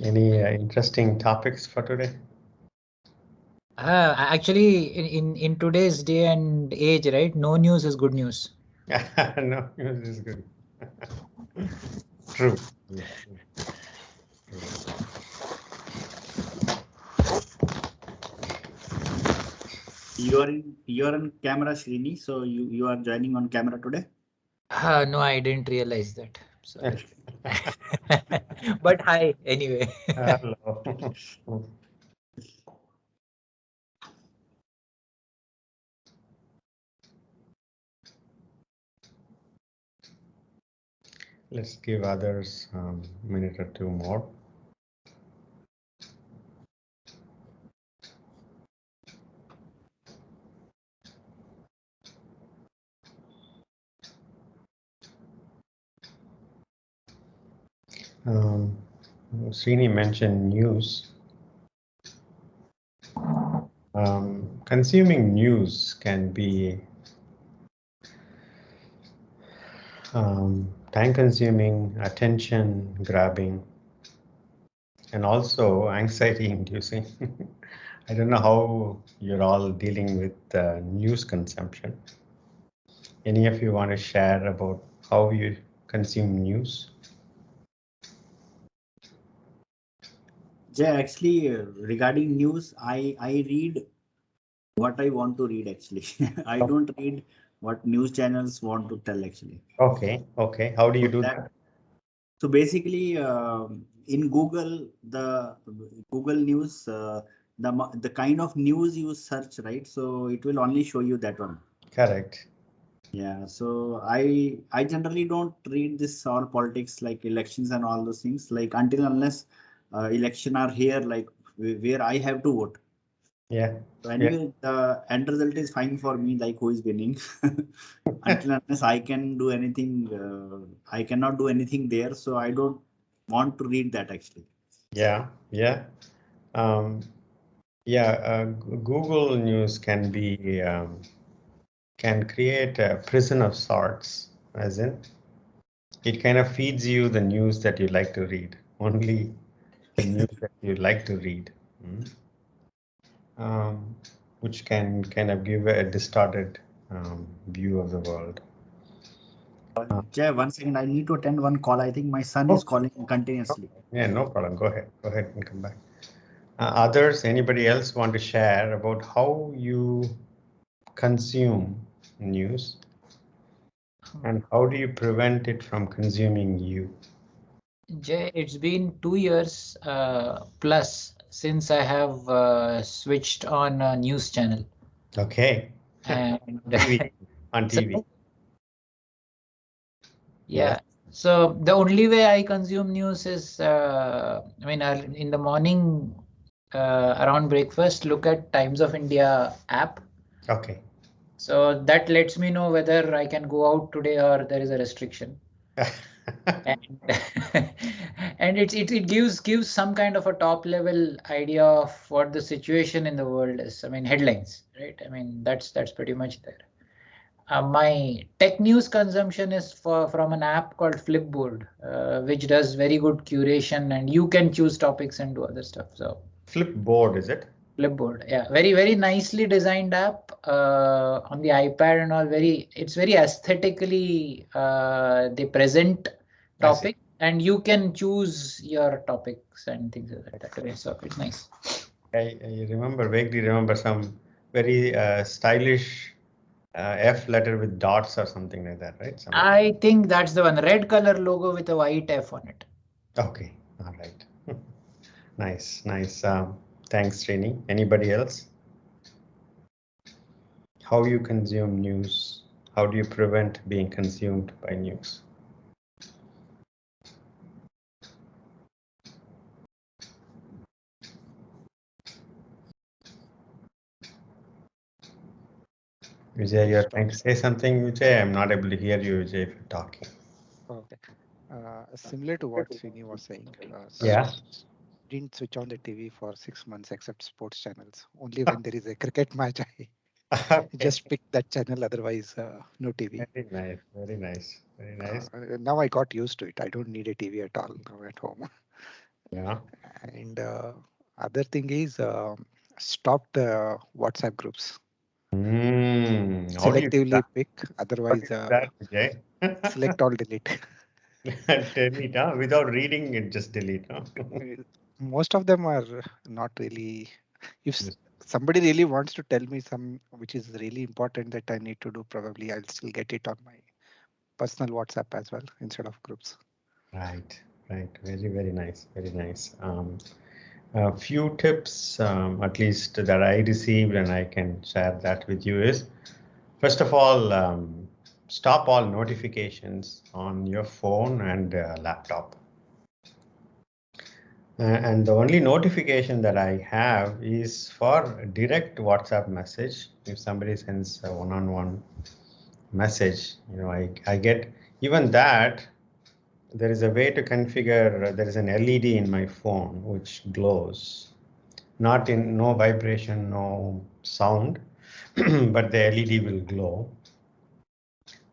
Any interesting topics for today? Actually, in today's day and age, right? No news is good news. No, this is good. True. You are on camera, Srini. So you are joining on camera today. No, I didn't realize that. Sorry. But hi, anyway. Hello. Let's give others a minute or two more. Srini mentioned news. Consuming news can be time-consuming, attention-grabbing, and also anxiety-inducing. I don't know how you're all dealing with news consumption. Any of you want to share about how you consume news? Yeah, actually, regarding news, I read what I want to read. Actually, I don't read what news channels want to tell. Actually. Okay. How do you do that? So basically, in Google, the Google News, the kind of news you search, right? So it will only show you that one. Correct. Yeah. So I generally don't read this all politics like elections and all those things like until unless election are here like where I have to vote. Yeah. So anyway, the end result is fine for me, like who is winning. Until unless I can do anything, I cannot do anything there. So I don't want to read that actually. Yeah. Google News can be can create a prison of sorts, as in it kind of feeds you the news that you like to read, only the news that you like to read, which can kind of give a distorted view of the world. Jay, 1 second, I need to attend one call. I think my son is calling continuously. Yeah, no problem. Go ahead and come back. Others, anybody else want to share about how you consume news and how do you prevent it from consuming you? Jay, it's been 2 years plus since I have switched on a news channel. Okay. And on TV. Yeah. So the only way I consume news is, I mean, in the morning around breakfast, look at Times of India app. Okay. So that lets me know whether I can go out today or there is a restriction. And, and it gives some kind of a top level idea of what the situation in the world is. I mean, headlines, right? I mean, that's pretty much there. My tech news consumption is from an app called Flipboard, which does very good curation, and you can choose topics and do other stuff. So Flipboard, is it? Flipboard, yeah, very nicely designed app on the iPad and all. It's very aesthetically they present topic, and you can choose your topics and things like that. So it's nice. I vaguely remember some very stylish F letter with dots or something like that, right? I think that's the one, red color logo with a white F on it. Okay, all right. Nice. Thanks, Srini. Anybody else? How you consume news? How do you prevent being consumed by news? Vijay, you're trying to say something, Vijay? I'm not able to hear you, Vijay, if you're talking. Okay. Similar to what Srini was saying. Yeah. Didn't switch on the TV for 6 months except sports channels. Only when there is a cricket match, I just pick that channel. Otherwise, no TV. Very nice. Now I got used to it. I don't need a TV at all now at home. Yeah. And other thing is stop the WhatsApp groups. How do you do Selectively that? pick, otherwise That, Vijay? select all, delete. Delete, huh? Without reading it, just delete. Huh? Most of them are not really. If Yes. somebody really wants to tell me some which is really important that I need to do, probably I'll still get it on my personal WhatsApp as well instead of groups. Right, right. Very, very nice. Very nice. A few tips, at least that I received, and I can share that with you is, first of all, stop all notifications on your phone and laptop. And the only notification that I have is for direct WhatsApp message. If somebody sends a one-on-one message, I get even that. There is a way to configure. There is an LED in my phone which glows, not in no vibration, no sound, but the LED will glow,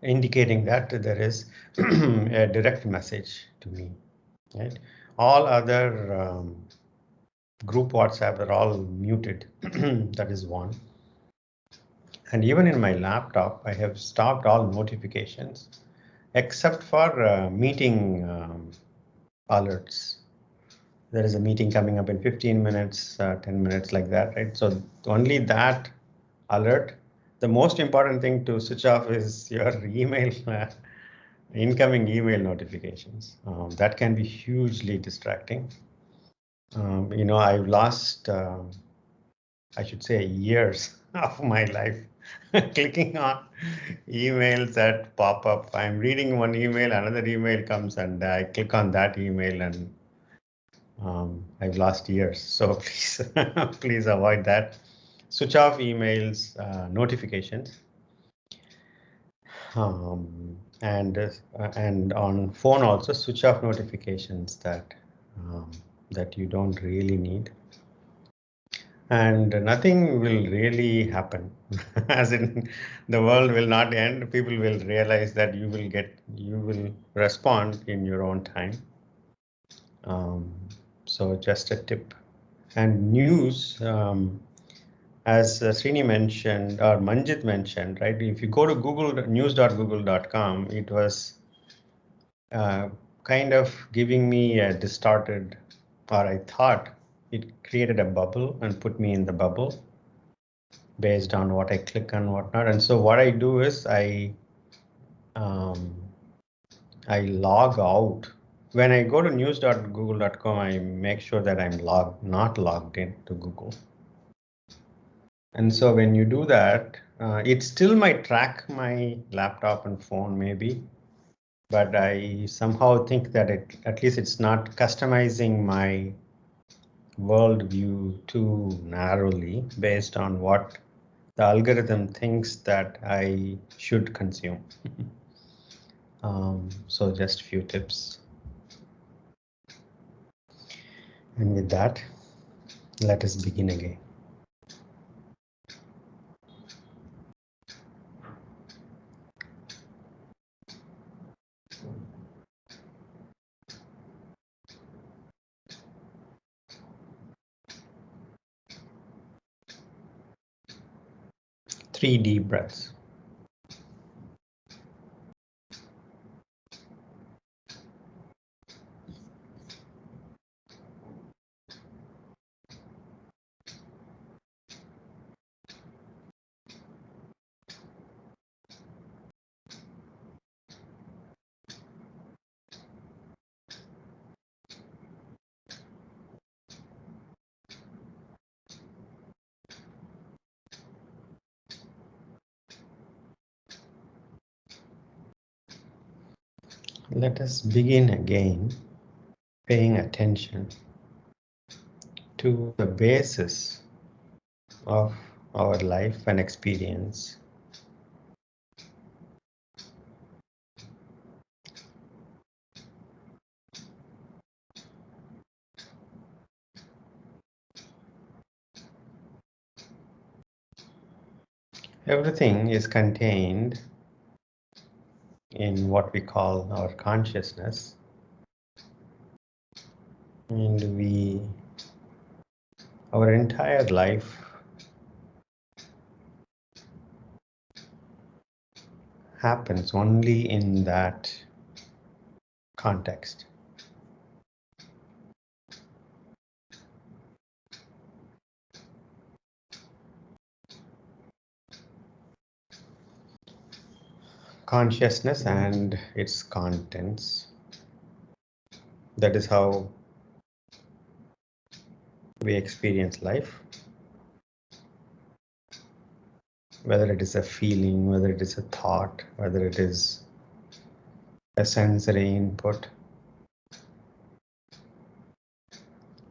indicating that there is a direct message to me. Right? All other group WhatsApp are all muted. That is one. And even in my laptop, I have stopped all notifications except for meeting alerts. There is a meeting coming up in 15 minutes, 10 minutes, like that, right? So only that alert. The most important thing to switch off is your email, incoming email notifications. That can be hugely distracting. I've lost, I should say, years of my life clicking on emails that pop up. I'm reading one email, another email comes, and I click on that email, and I've lost years. So please, please avoid that. Switch off emails, notifications, and on phone also switch off notifications that you don't really need. And nothing will really happen, as in the world will not end. People will realize that you will respond in your own time. So just a tip. And news, as Srini mentioned, or Manjit mentioned, right? If you go to Google news.google.com, it was kind of giving me a distorted, or I thought it created a bubble and put me in the bubble based on what I click and whatnot. And so what I do is I log out. When I go to news.google.com, I make sure that I'm not logged in to Google. And so when you do that, it still might track my laptop and phone maybe, but I somehow think that at least it's not customizing my worldview too narrowly based on what the algorithm thinks that I should consume. So just a few tips. And with that, let us begin again. Three deep breaths. Let us begin again, paying attention to the basis of our life and experience. Everything is contained in what we call our consciousness, and we Our entire life happens only in that context. Consciousness and its contents. That is how we experience life. Whether it is a feeling, whether it is a thought, whether it is a sensory input,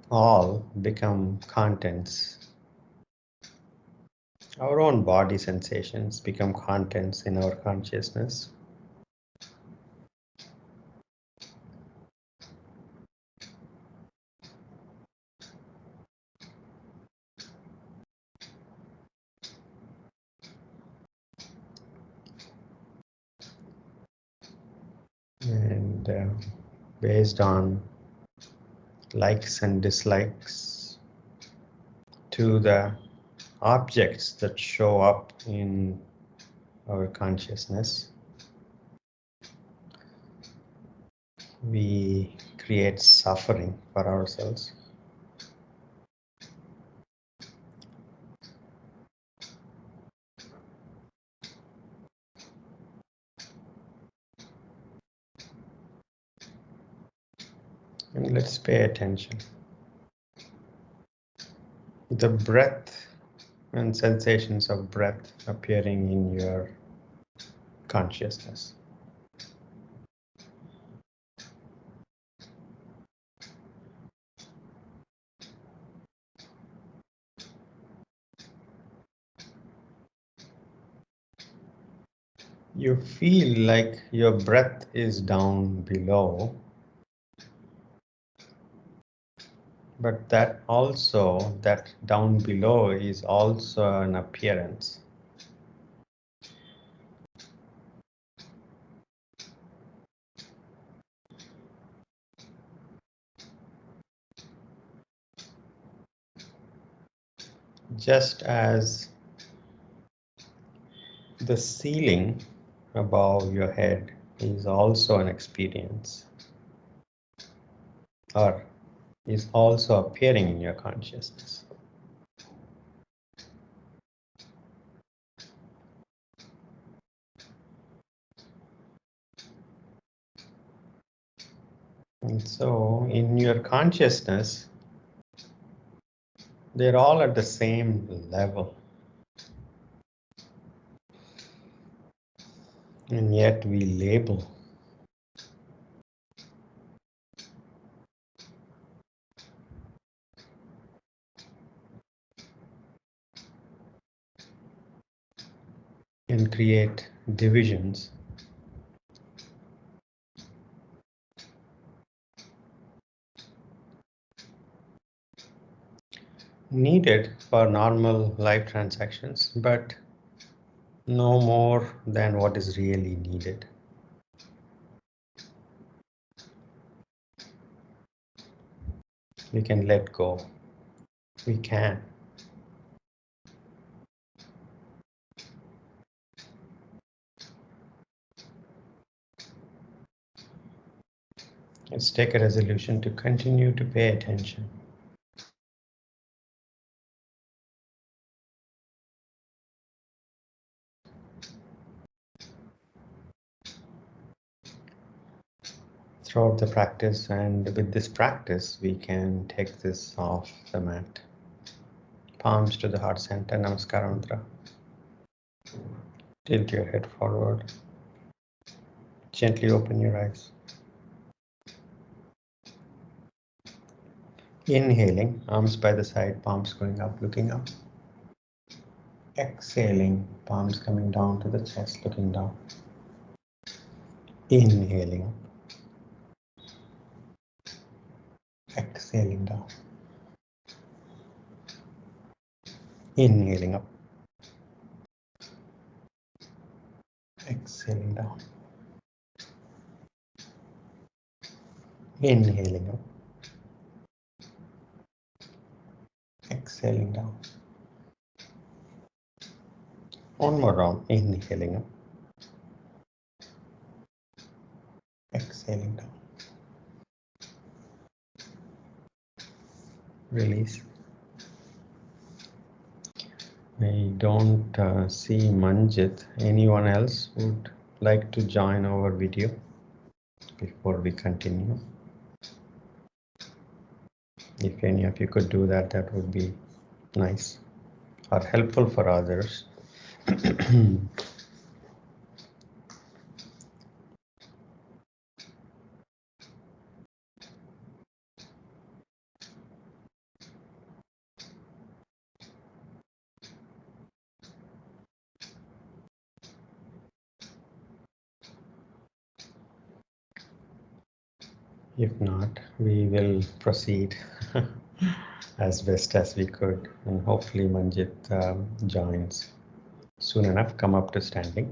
all become contents. Our own body sensations become contents in our consciousness. And based on likes and dislikes to the objects that show up in our consciousness, we create suffering for ourselves. And let's pay attention. The breath and sensations of breath appearing in your consciousness. You feel like your breath is down below, but that down below is also an appearance. Just as the ceiling above your head is also an experience, or is also appearing in your consciousness. And so in your consciousness, they're all at the same level. And yet we label. And create divisions. Needed for normal life transactions, but no more than what is really needed. We can let go. We can. Let's take a resolution to continue to pay attention. Throughout the practice, and with this practice, we can take this off the mat. Palms to the heart center, Namaskar Mantra. Tilt your head forward. Gently open your eyes. Inhaling, arms by the side, palms going up, looking up. Exhaling, palms coming down to the chest, looking down. Inhaling. Exhaling down. Inhaling up. Exhaling down. Inhaling up. Exhaling down. One more round, inhaling up. Exhaling down. Release. I don't see Manjit. Anyone else would like to join our video before we continue? If any of you could do that, that would be nice or helpful for others. If not, we will proceed as best as we could, and hopefully Manjit joins soon enough. Come up to standing.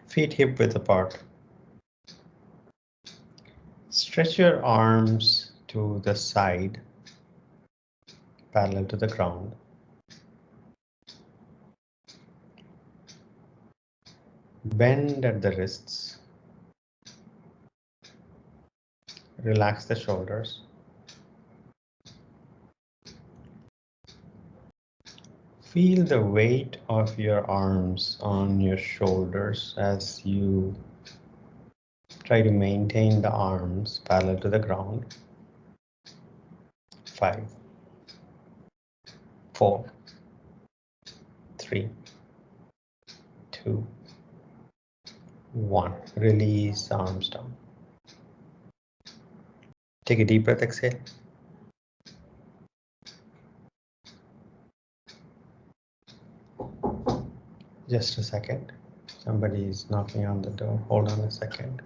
Feet hip width apart. Stretch your arms to the side, parallel to the ground. Bend at the wrists. Relax the shoulders. Feel the weight of your arms on your shoulders as you try to maintain the arms parallel to the ground. 5, 4, 3, 2, 1. Release arms down. Take a deep breath, exhale. Just a second. Somebody is knocking on the door. Hold on a second.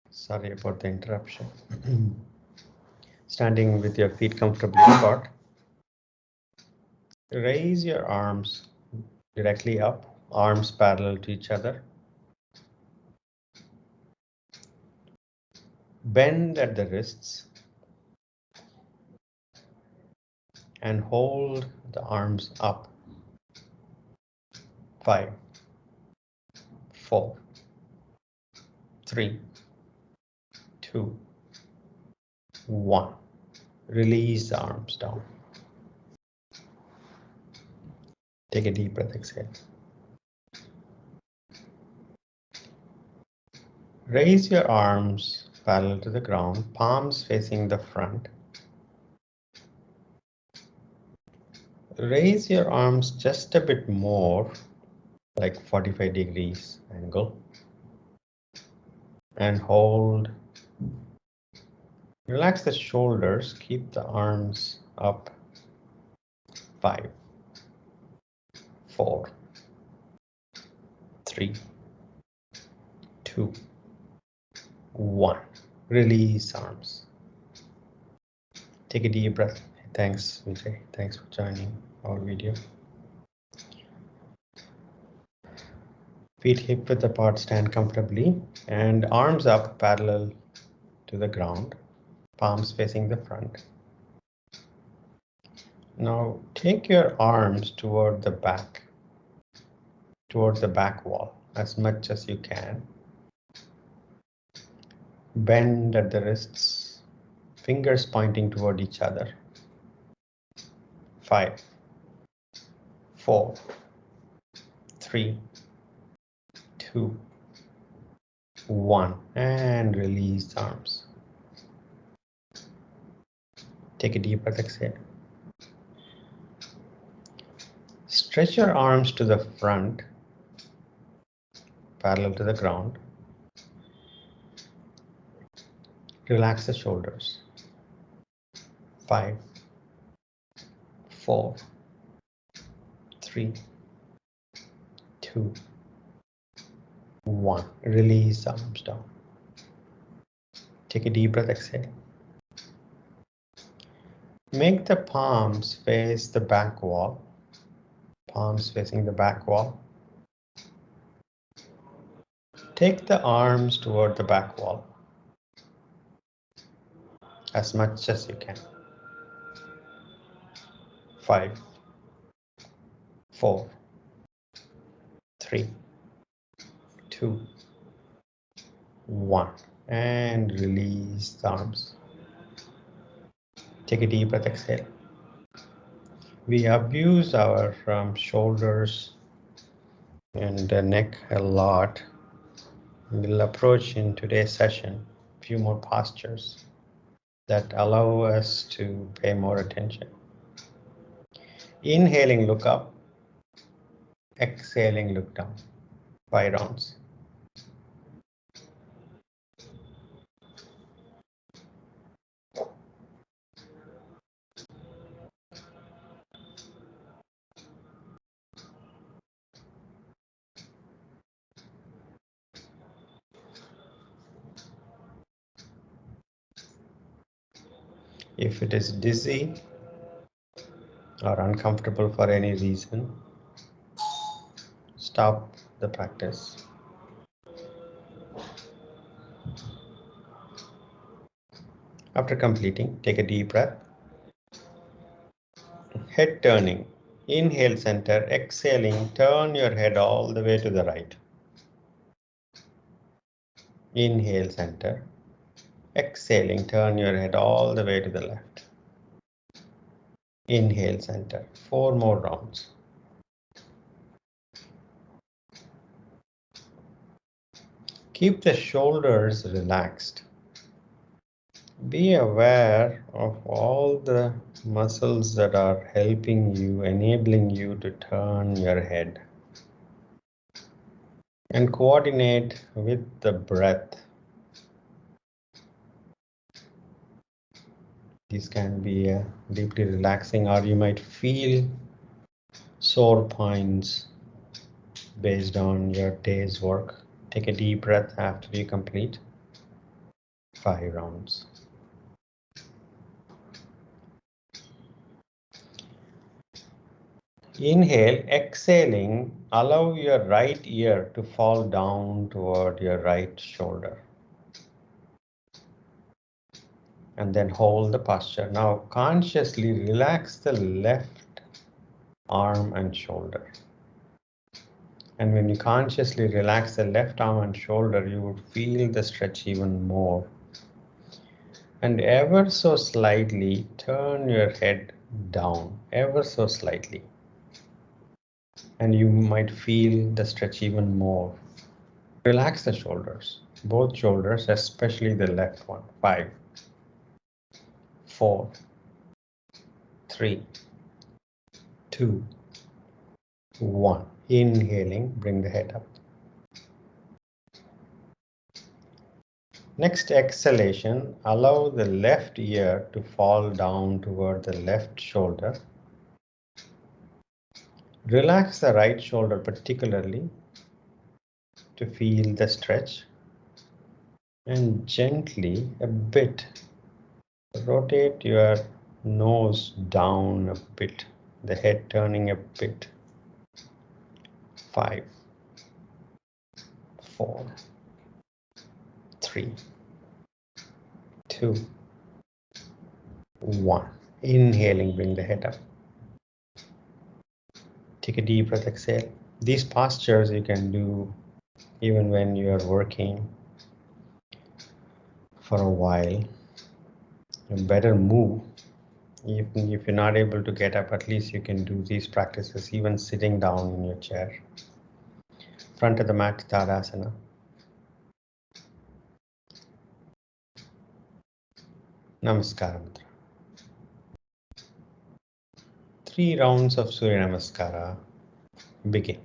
Sorry about the interruption. Standing with your feet comfortably apart. Raise your arms directly up, arms parallel to each other. Bend at the wrists and hold the arms up. 5, 4, 3, 2, 1. Release the arms down. Take a deep breath, exhale. Raise your arms parallel to the ground, palms facing the front. Raise your arms just a bit more, like 45 degrees angle, and hold. Relax the shoulders, keep the arms up. 5, 4, 3, 2, 1. Release arms. Take a deep breath. Thanks, Vijay. Thanks for joining our video. Feet hip width apart, stand comfortably, and arms up parallel to the ground, palms facing the front. Now take your arms toward the back wall as much as you can. Bend at the wrists, fingers pointing toward each other. 5, 4, 3, 2, 1, and release arms. Take a deep breath, exhale. Stretch your arms to the front, parallel to the ground. Relax the shoulders. 5, 4, 3, 2, 1. Release the arms down. Take a deep breath, exhale. Make the palms face the back wall. Palms facing the back wall. Take the arms toward the back wall as much as you can. 5, 4, 3, 2, 1. And release the arms. Take a deep breath, exhale. We abuse our shoulders and the neck a lot. We'll approach in today's session a few more postures that allow us to pay more attention. Inhaling, look up. Exhaling, look down. 5 rounds. If it is dizzy or uncomfortable for any reason, stop the practice. After completing, take a deep breath. Head turning. Inhale, center. Exhaling, turn your head all the way to the right. Inhale, center. Exhaling, turn your head all the way to the left. Inhale, center. 4 more rounds. Keep the shoulders relaxed. Be aware of all the muscles that are helping you, enabling you to turn your head. And coordinate with the breath. These can be deeply relaxing, or you might feel sore points based on your day's work. Take a deep breath after you complete 5 rounds. Inhale, exhaling, allow your right ear to fall down toward your right shoulder. And then hold the posture. Now consciously relax the left arm and shoulder. And when you consciously relax the left arm and shoulder, you would feel the stretch even more. And ever so slightly, turn your head down, ever so slightly. And you might feel the stretch even more. Relax the shoulders, both shoulders, especially the left one. 5, 4, 3, 2, 1. Inhaling, bring the head up. Next exhalation, allow the left ear to fall down toward the left shoulder. Relax the right shoulder particularly to feel the stretch. And gently, a bit, rotate your nose down a bit, the head turning a bit. 5, 4, 3, 2, 1. Inhaling, bring the head up. Take a deep breath, exhale. These postures you can do even when you are working for a while. You better move. Even if you're not able to get up, at least you can do these practices even sitting down in your chair. Front of the mat, Tadasana. Namaskar. 3 rounds of Surya Namaskara begin.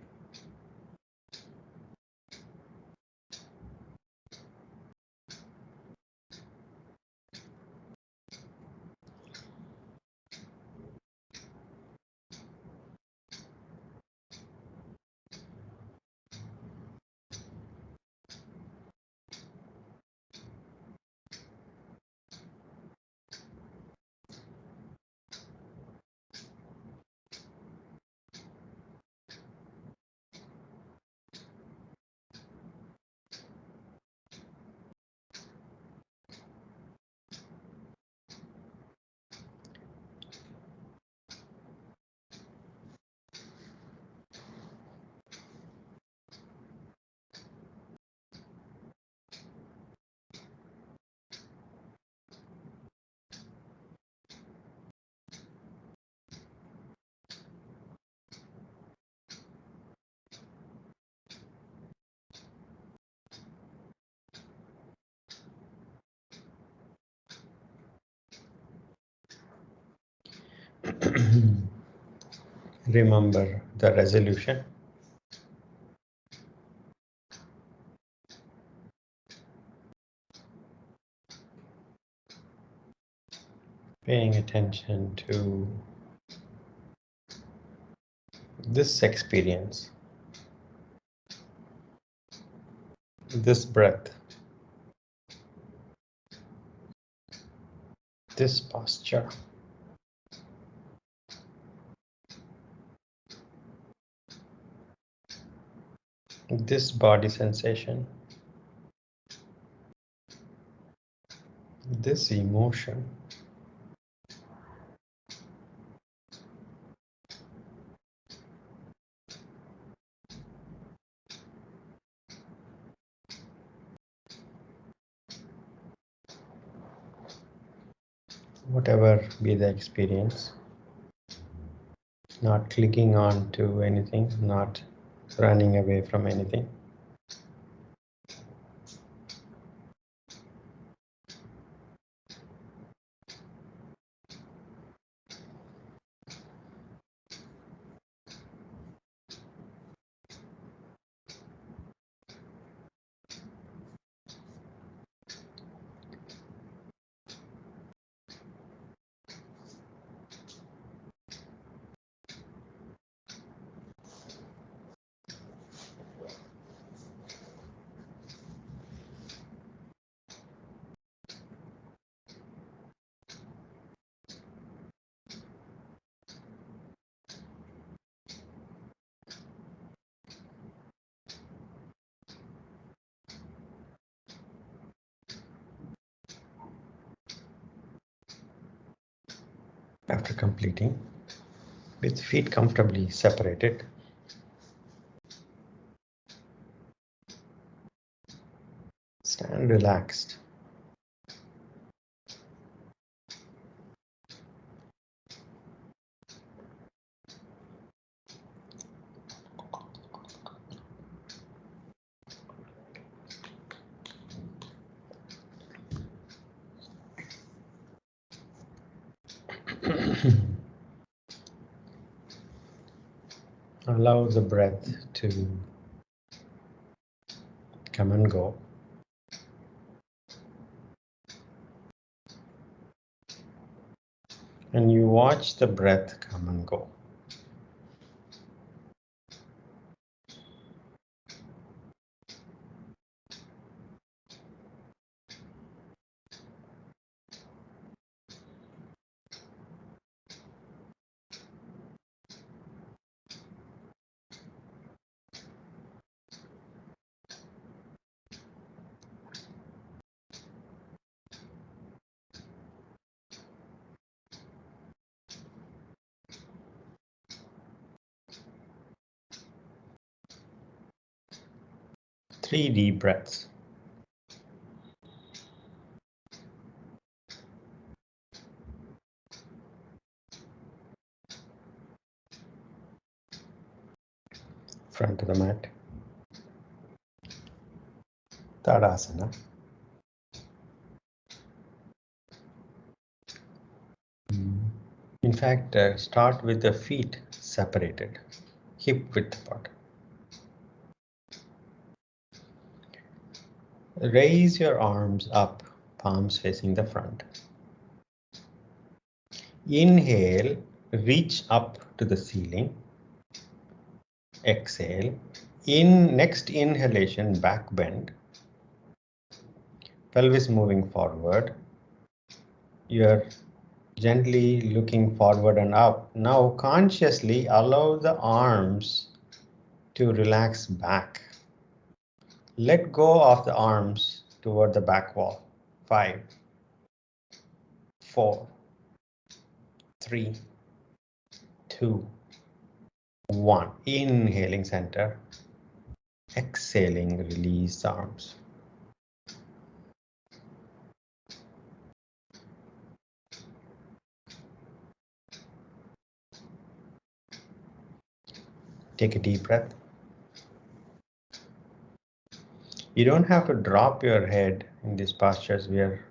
Remember the resolution. Paying attention to this experience, this breath, this posture. This body sensation, this emotion. Whatever be the experience, not clicking on to anything, not running away from anything. After completing, with feet comfortably separated, stand relaxed. Allow the breath to come and go. And you watch the breath come and go. Three deep breaths. Front of the mat. Tadasana. In In fact, start with the feet separated, hip width apart. Raise your arms up, palms facing the front. Inhale, reach up to the ceiling. Exhale. Next inhalation, back bend. Pelvis moving forward. You're gently looking forward and up. Now consciously allow the arms to relax back. Let go of the arms toward the back wall. 5, 4, 3, 2, 1. Inhaling center. Exhaling, release the arms. Take a deep breath. You don't have to drop your head in these postures. We are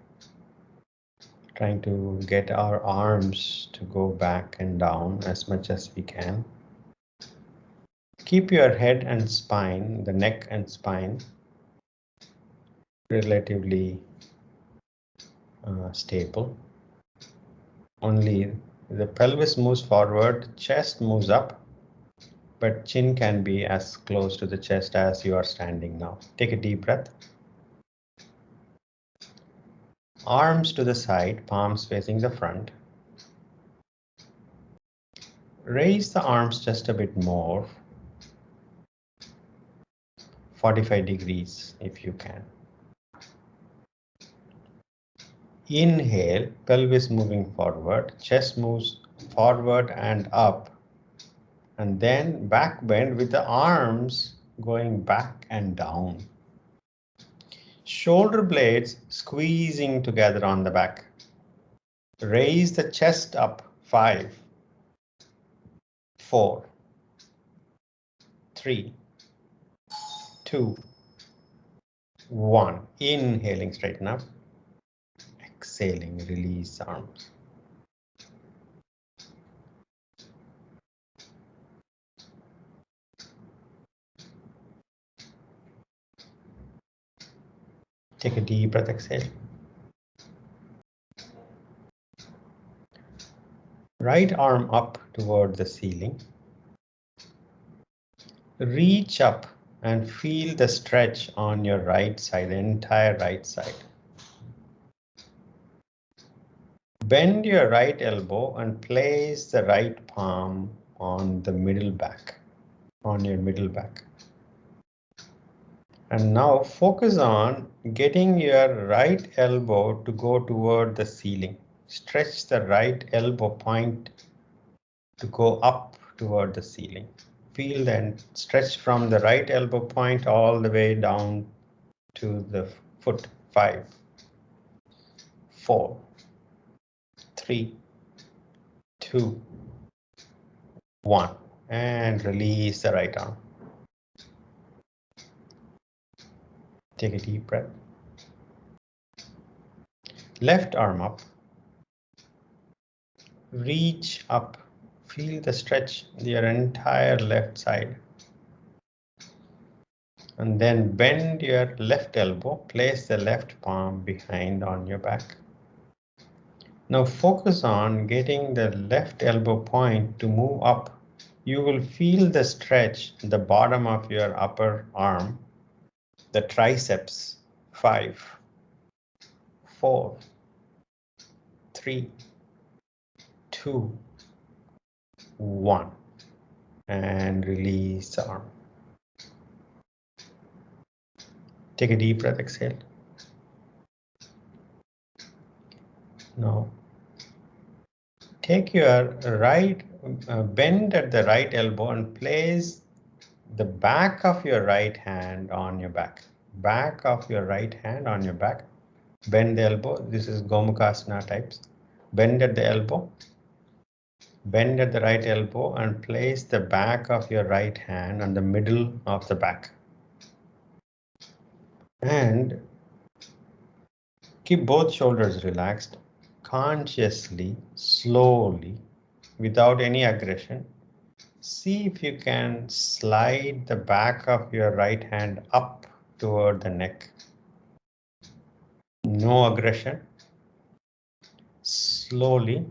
trying to get our arms to go back and down as much as we can. Keep your head and spine, the neck and spine, relatively stable. Only the pelvis moves forward, chest moves up, but chin can be as close to the chest as you are standing now. Take a deep breath. Arms to the side, palms facing the front. Raise the arms just a bit more, 45 degrees if you can. Inhale, pelvis moving forward, chest moves forward and up, and then back bend with the arms going back and down. Shoulder blades squeezing together on the back. Raise the chest up, 5, 4, 3, 2, 1. Inhaling, straighten up. Exhaling, release arms. Take a deep breath, exhale. Right arm up toward the ceiling. Reach up and feel the stretch on your right side, the entire right side. Bend your right elbow and place the right palm on the middle back, on your middle back. And now focus on getting your right elbow to go toward the ceiling. Stretch the right elbow point to go up toward the ceiling. Feel then stretch from the right elbow point all the way down to the foot. 5, 4, 3, 2, 1. And release the right arm. Take a deep breath. Left arm up. Reach up. Feel the stretch, your entire left side. And then bend your left elbow. Place the left palm behind on your back. Now focus on getting the left elbow point to move up. You will feel the stretch at the bottom of your upper arm, the triceps. 5, 4, 3, 2, 1. And release the arm. Take a deep breath, exhale. Now take your right, bend at the right elbow and place the back of your right hand on your back. Back of your right hand on your back. Bend the elbow. This is Gomukhasana types. Bend at the elbow. Bend at the right elbow and place the back of your right hand on the middle of the back. And keep both shoulders relaxed. Consciously, slowly without any aggression. See if you can slide the back of your right hand up toward the neck. No aggression. Slowly,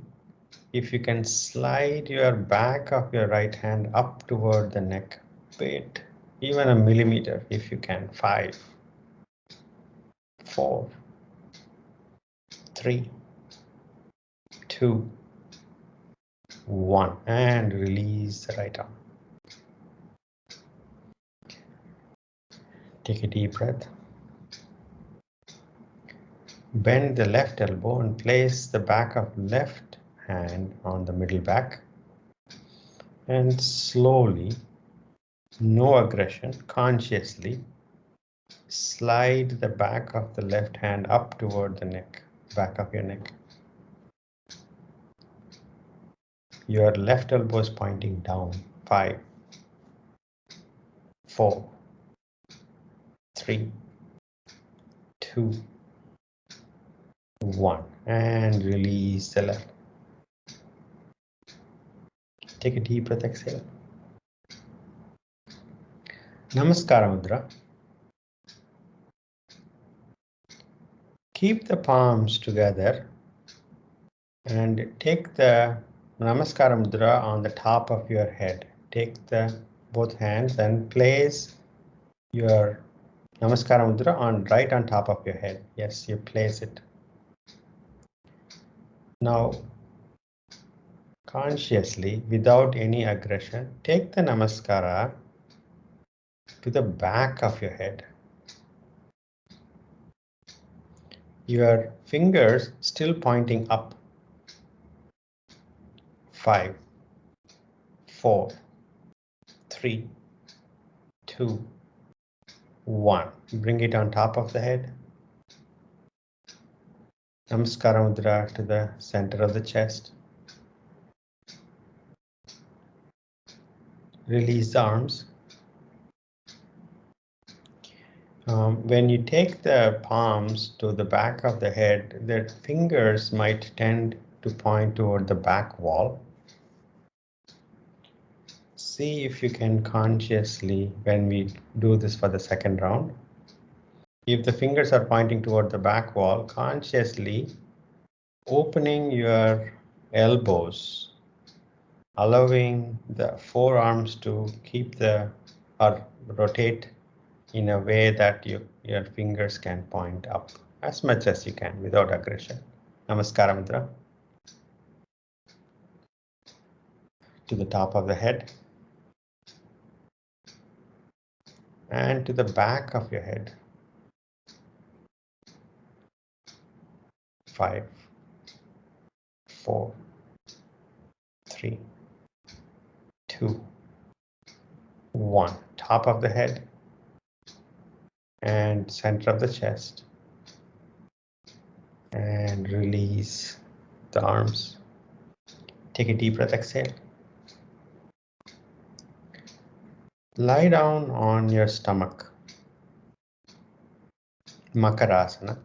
if you can slide your back of your right hand up toward the neck, bit, even a millimeter if you can. 5, 4, 3, 2, 1, and release the right arm. Take a deep breath. Bend the left elbow and place the back of left hand on the middle back. And slowly, no aggression, consciously slide the back of the left hand up toward the neck, back of your neck. Your left elbow is pointing down. 5, 4, 3, 2, 1, and release the left. Take a deep breath, exhale. Namaskara Mudra. Keep the palms together and take the Namaskara Mudra on the top of your head. Take the both hands and place your Namaskara Mudra right on top of your head. Yes, you place it. Now, consciously, without any aggression, take the Namaskara to the back of your head. Your fingers still pointing up. 5, 4, 3, 2, 1. Bring it on top of the head. Namaskara Mudra to the center of the chest. Release the arms. When you take the palms to the back of the head, the fingers might tend to point toward the back wall. See if you can consciously, when we do this for the second round, if the fingers are pointing toward the back wall, consciously opening your elbows, allowing the forearms to keep or rotate in a way that your fingers can point up as much as you can without aggression. Namaskara Mudra. To the top of the head. And to the back of your head. 5, 4, 3, 2, 1. Top of the head. And center of the chest. And release the arms. Take a deep breath, exhale. Lie down on your stomach. Makarasana.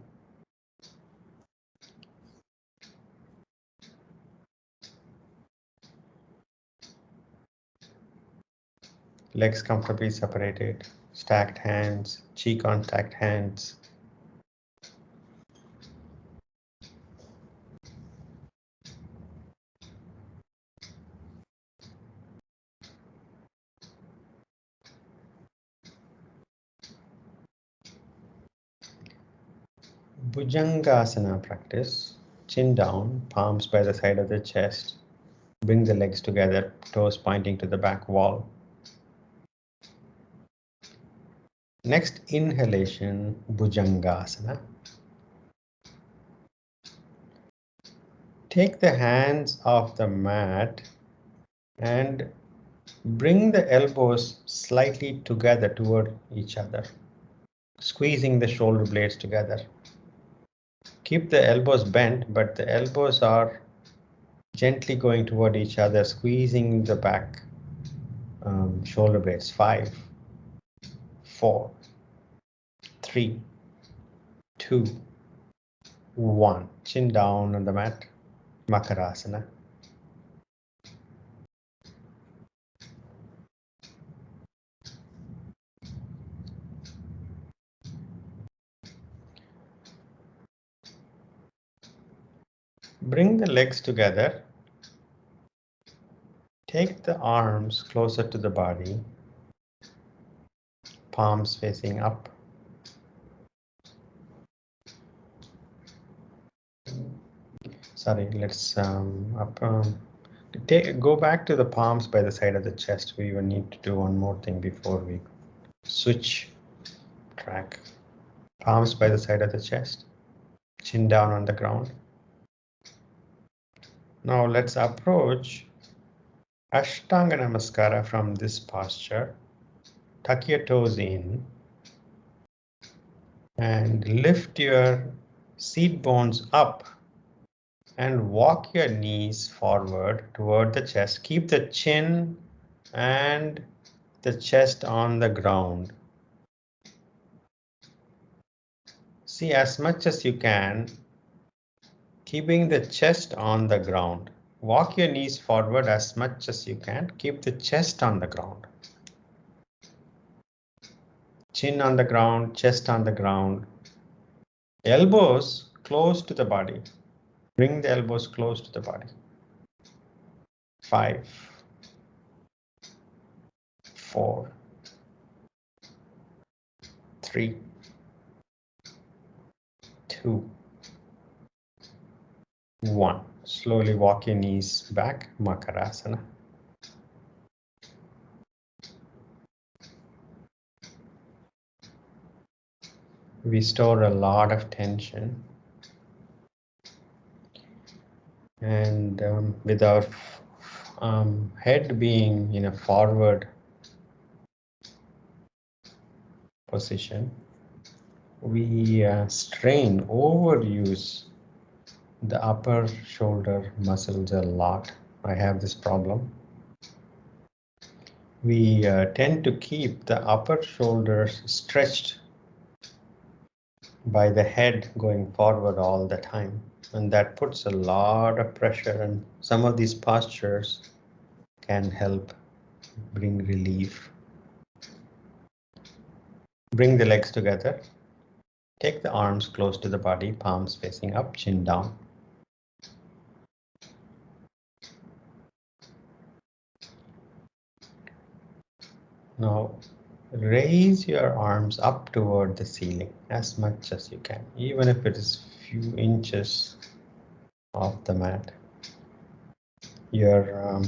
Legs comfortably separated. Stacked hands, cheek on stacked hands. Bhujangasana practice. Chin down, palms by the side of the chest. Bring the legs together, toes pointing to the back wall. Next inhalation, Bhujangasana. Take the hands off the mat and bring the elbows slightly together toward each other, squeezing the shoulder blades together. Keep the elbows bent, but the elbows are gently going toward each other, squeezing the back shoulder blades. 5, 4, 3, 2, 1. Chin down on the mat, Makarasana. Bring the legs together. Take the arms closer to the body, palms facing up. Sorry, let's go back to the palms by the side of the chest. We will need to do one more thing before we switch track. Palms by the side of the chest, chin down on the ground. Now let's approach Ashtanga Namaskara from this posture. Tuck your toes in and lift your seat bones up and walk your knees forward toward the chest. Keep the chin and the chest on the ground. See, as much as you can, keeping the chest on the ground. Walk your knees forward as much as you can. Keep the chest on the ground. Chin on the ground, chest on the ground. Elbows close to the body. Bring the elbows close to the body. 5, 4, 3, 2, 1. Slowly walk your knees back, Makarasana. We store a lot of tension. And with our head being in a forward position, we strain, overuse the upper shoulder muscles a lot. I have this problem. We tend to keep the upper shoulders stretched by the head going forward all the time. And that puts a lot of pressure, and some of these postures can help bring relief. Bring the legs together. Take the arms close to the body, palms facing up, chin down. Now, raise your arms up toward the ceiling as much as you can, even if it is few inches off the mat. Your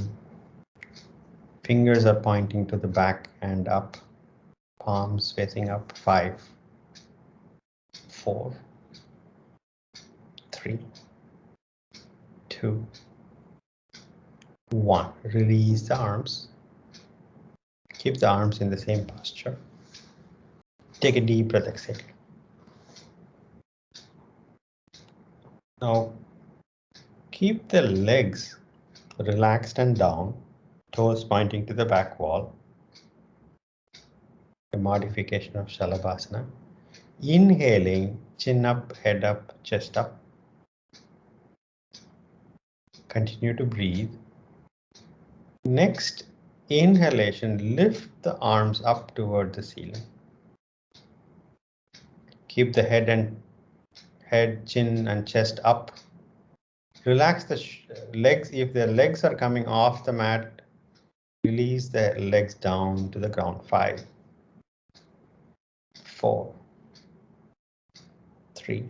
fingers are pointing to the back and up, palms facing up. 5, 4, 3, 2, 1. Release the arms. Keep the arms in the same posture. Take a deep breath, exhale. Now, keep the legs relaxed and down, toes pointing to the back wall. A modification of Shalabhasana. Inhaling, chin up, head up, chest up. Continue to breathe. Next inhalation, lift the arms up toward the ceiling. Keep the head, chin, and chest up. Relax the legs. If the legs are coming off the mat, release the legs down to the ground. 5, 4, 3,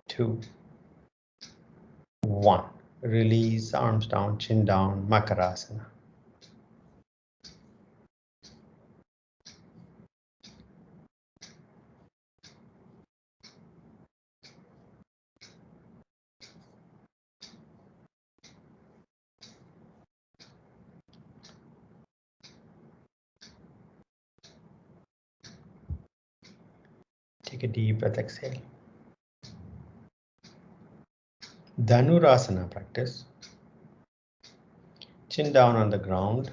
2, 1. Release arms down, chin down, Makarasana. Take a deep breath, exhale. Dhanurasana practice. Chin down on the ground.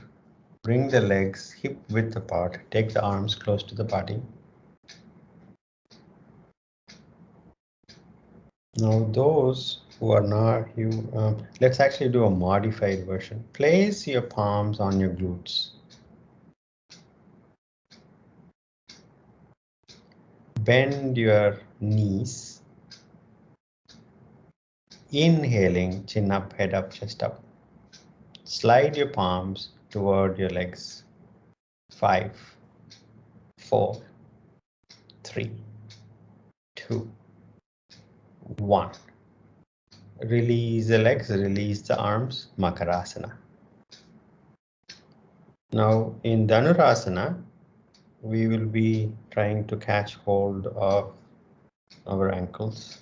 Bring the legs hip width apart. Take the arms close to the body. Now those who are not, let's actually do a modified version. Place your palms on your glutes. Bend your knees. Inhaling, chin up, head up, chest up. Slide your palms toward your legs. 5, 4, 3, 2, 1. Release the legs, release the arms, Makarasana. Now in Dhanurasana, we will be trying to catch hold of our ankles.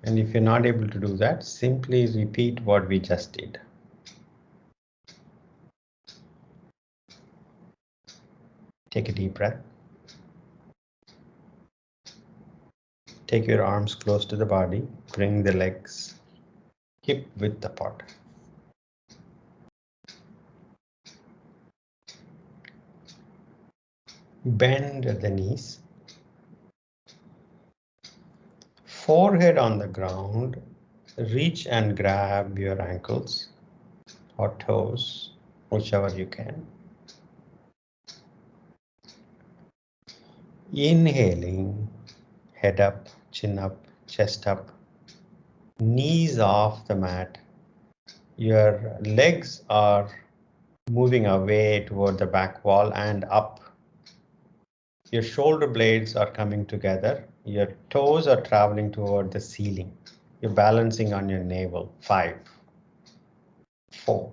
And if you're not able to do that, simply repeat what we just did. Take a deep breath. Take your arms close to the body. Bring the legs hip width apart. Bend at the knees. Forehead on the ground. Reach and grab your ankles or toes, whichever you can. Inhaling, head up, chin up, chest up, knees off the mat. Your legs are moving away toward the back wall and up. Your shoulder blades are coming together. Your toes are traveling toward the ceiling. You're balancing on your navel. 5, 4,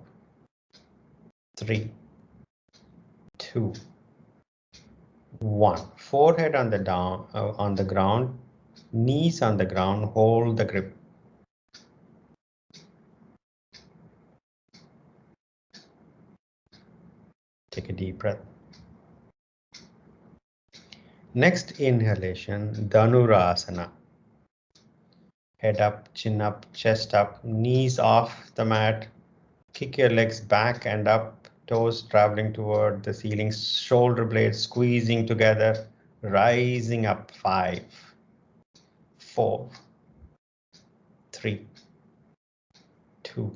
3, 2, 1. Forehead on the ground, knees on the ground. Hold the grip. Take a deep breath. Next inhalation, Dhanurasana. Head up, chin up, chest up, knees off the mat. Kick your legs back and up, toes traveling toward the ceiling, shoulder blades squeezing together, rising up. 5, 4, 3, 2,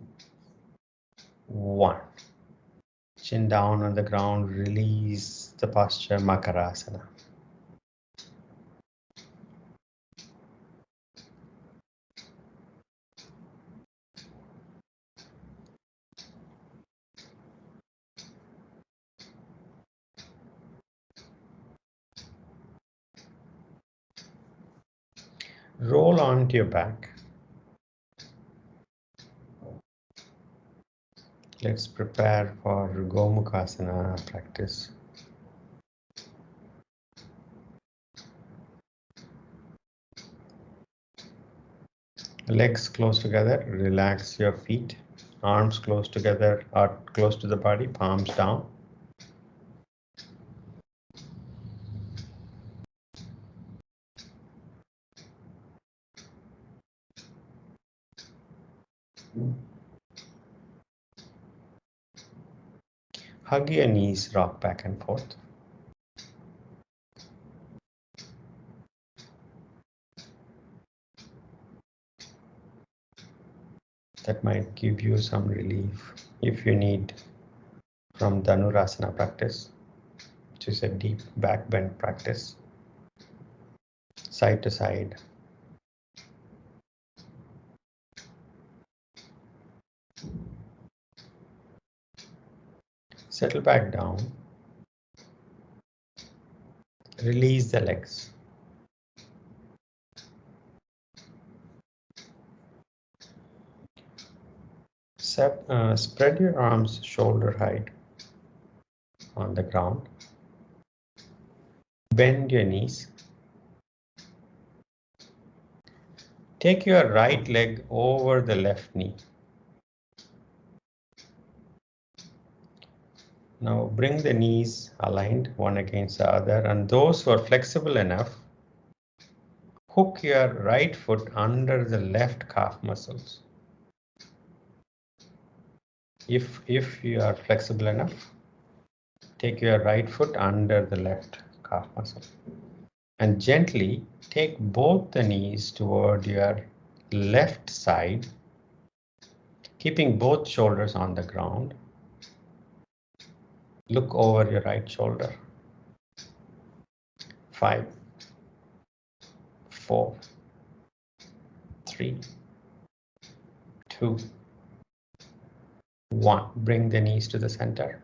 1. Chin down on the ground, release the posture, Makarasana. Roll onto your back. Let's prepare for Gomukhasana practice. Legs close together, relax your feet. Arms close together or close to the body, palms down. Hug your knees, rock back and forth. That might give you some relief if you need from Dhanurasana practice, which is a deep back bend practice. Side to side. Settle back down. Release the legs. Spread your arms shoulder height on the ground. Bend your knees. Take your right leg over the left knee. Now bring the knees aligned one against the other, and those who are flexible enough, hook your right foot under the left calf muscles. If you are flexible enough, take your right foot under the left calf muscle and gently take both the knees toward your left side, keeping both shoulders on the ground. Look over your right shoulder. 5, 4, 3, 3, 2, 1. Bring the knees to the center.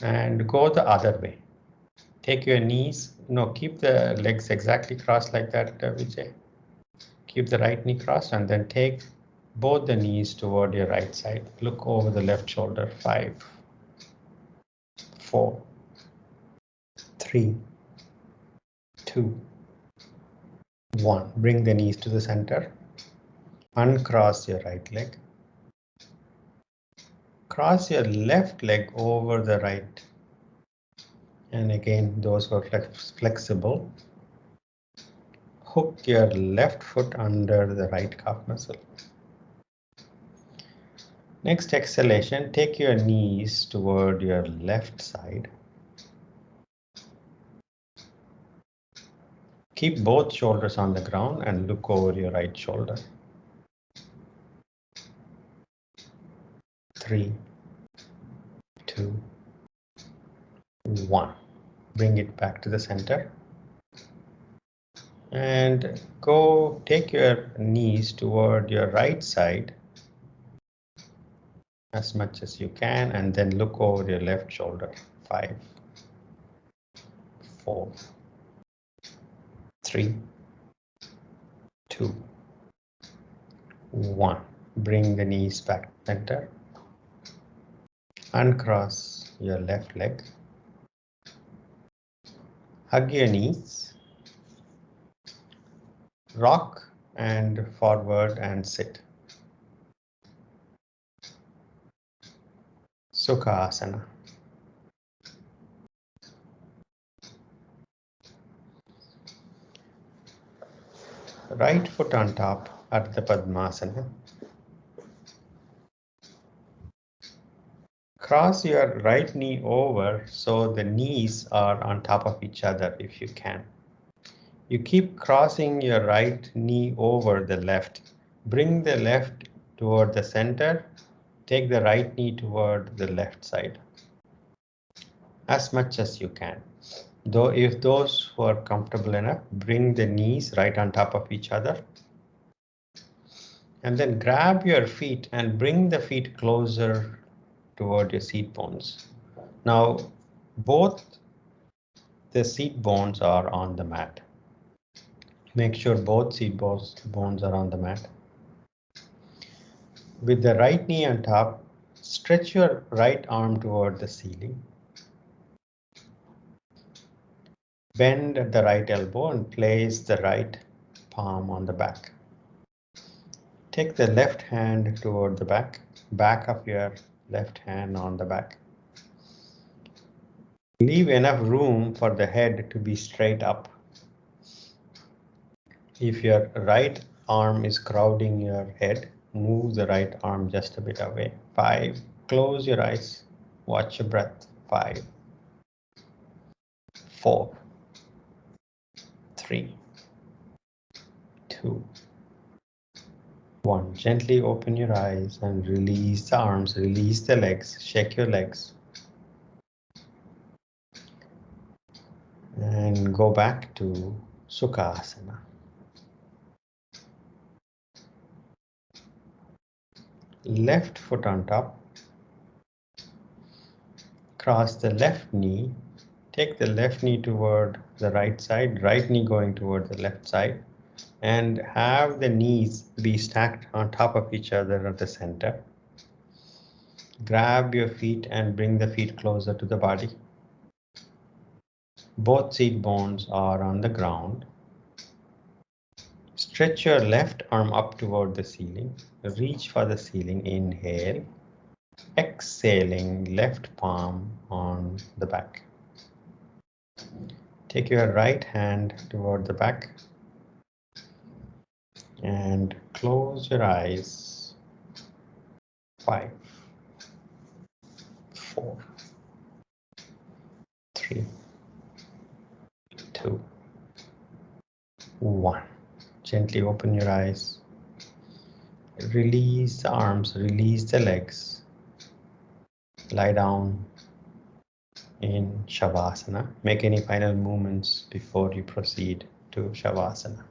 And go the other way. Take your knees, keep the legs exactly crossed like that, Vijay. Keep the right knee crossed and then take both the knees toward your right side. Look over the left shoulder. 5, 4, 3, 2, 1. Bring the knees to the center. Uncross your right leg. Cross your left leg over the right. And again, those who are flexible, hook your left foot under the right calf muscle. Next exhalation, take your knees toward your left side. Keep both shoulders on the ground and look over your right shoulder. 3, 2, 1. Bring it back to the center. And go take your knees toward your right side as much as you can, and then look over your left shoulder. 5, 4, 3, 2, 1. Bring the knees back to center. Uncross your left leg. Hug your knees. Rock and forward and sit. Sukhasana. Right foot on top, Ardha Padmasana. Cross your right knee over so the knees are on top of each other if you can. You keep crossing your right knee over the left. Bring the left toward the center. Take the right knee toward the left side as much as you can. Though if those who are comfortable enough, bring the knees right on top of each other. And then grab your feet and bring the feet closer toward your seat bones. Now, both the seat bones are on the mat. Make sure both seat bones are on the mat. With the right knee on top, stretch your right arm toward the ceiling. Bend at the right elbow and place the right palm on the back. Take the left hand toward the back of your left hand on the back. Leave enough room for the head to be straight up. If your right arm is crowding your head, move the right arm just a bit away. 5. Close your eyes. Watch your breath. 5, 4, 3, 2, 1. Gently open your eyes and release the arms, release the legs, shake your legs. And go back to Sukhasana. Left foot on top. Cross the left knee. Take the left knee toward the right side, right knee going toward the left side. And have the knees be stacked on top of each other at the center. Grab your feet and bring the feet closer to the body. Both seat bones are on the ground. Stretch your left arm up toward the ceiling. Reach for the ceiling. Inhale. Exhaling, left palm on the back. Take your right hand toward the back. And close your eyes. 5, 4, 3, 2, 1. Gently open your eyes. Release the arms, release the legs. Lie down in Shavasana. Make any final movements before you proceed to Shavasana.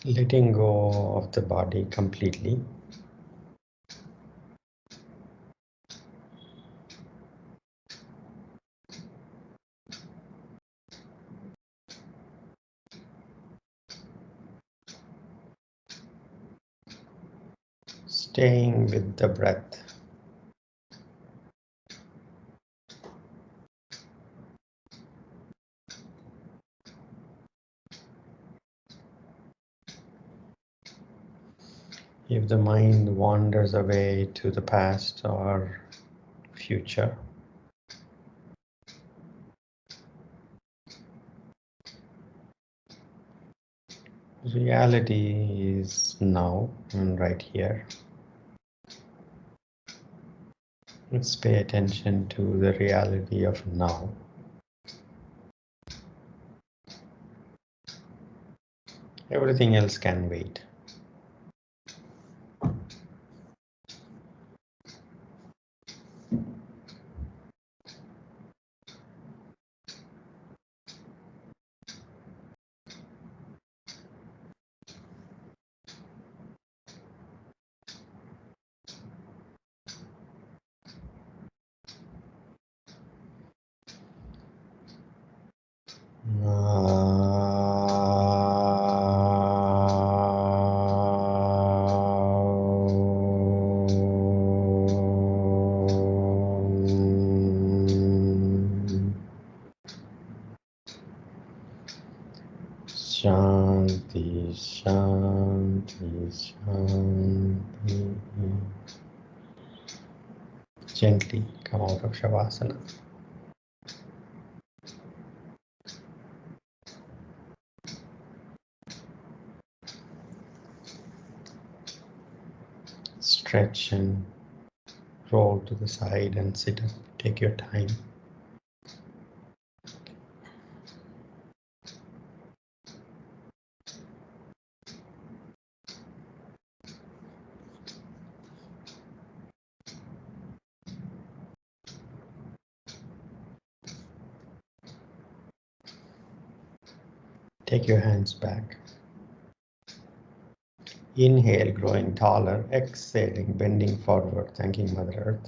letting go of the body completely. Staying with the breath. If the mind wanders away to the past or future, reality is now and right here. Let's pay attention to the reality of now. Everything else can wait. Shanti, Shanti, Shanti. Gently come out of Shavasana. Stretch and roll to the side and sit up. Take your time. Take your hands back. Inhale, growing taller. Exhaling, bending forward, thanking Mother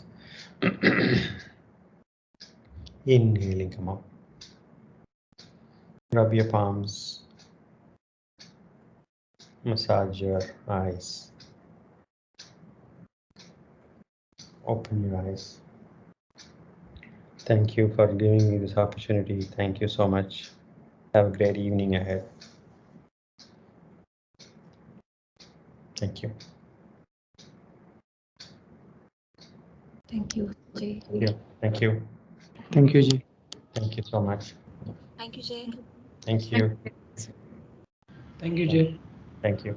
Earth. Inhaling, come up. Rub your palms. Massage your eyes. Open your eyes. Thank you for giving me this opportunity. Thank you so much. Have a great evening ahead. Thank you. Thank you, Jay. Thank you. Thank you, Jay. Thank you so much. Thank you, Jay. Thank you. Thank you, Jay. Thank you.